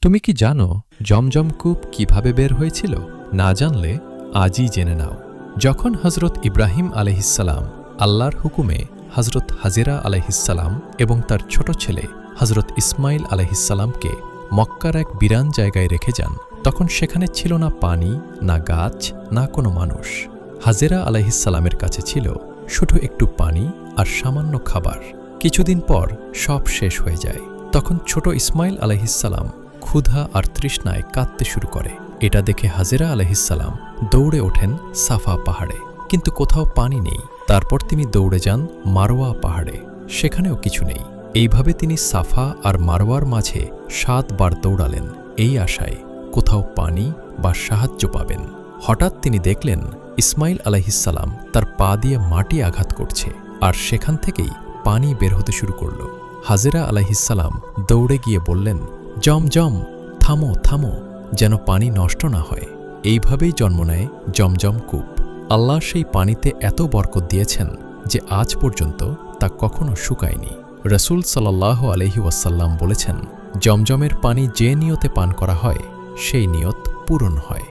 তুমি কি জানো জমজম কূপ কিভাবে বের হয়েছিল? না জানলে আজই জেনে নাও। যখন হজরত ইব্রাহিম আলাইহিসসালাম আল্লাহর হুকুমে হজরত হাজেরা আলাইহিসসালাম এবং তার ছোট ছেলে হজরত ইসমাইল আলাইহিসসালামকে মক্কার এক বিরান জায়গায় রেখে যান, তখন সেখানে ছিল না পানি, না গাছ, না কোনো মানুষ। হাজেরা আলাইহিসসালামের কাছে ছিল শুধু একটু পানি আর সামান্য খাবার। কিছুদিন পর সব শেষ হয়ে যায়। তখন ছোট ইসমাইল আলাইহিসসালাম ক্ষুধা আর তৃষ্ণায় কাঁদতে শুরু করে। এটা দেখে হাজেরা আলাইহিসসালাম দৌড়ে ওঠেন সাফা পাহাড়ে, কিন্তু কোথাও পানি নেই। তারপর তিনি দৌড়ে যান মারওয়া পাহাড়ে, সেখানেও কিছু নেই। এইভাবে তিনি সাফা আর মারওয়ার মাঝে 7 বার দৌড়ালেন, এই আশায় কোথাও পানি বা সাহায্য পাবেন। হঠাৎ তিনি দেখলেন ইসমাইল আলাইহিসসালাম তার পা দিয়ে মাটি আঘাত করছে, আর সেখান থেকেই পানি বের হতে শুরু করল। হাজেরা আলাইহিসসালাম দৌড়ে গিয়ে বললেন, জমজম, থামো থামো, যেন পানি নষ্ট না হয়। এইভাবেই জন্ম নেয় জমজম কূপ। আল্লাহ সেই পানিতে এত বরকত দিয়েছেন যে আজ পর্যন্ত তা কখনো শুকায়নি। রসুল সাল্লাল্লাহু আলাইহি ওয়াসাল্লাম বলেছেন, জমজমের পানি যে নিয়তে পান করা হয় সেই নিয়ত পূরণ হয়।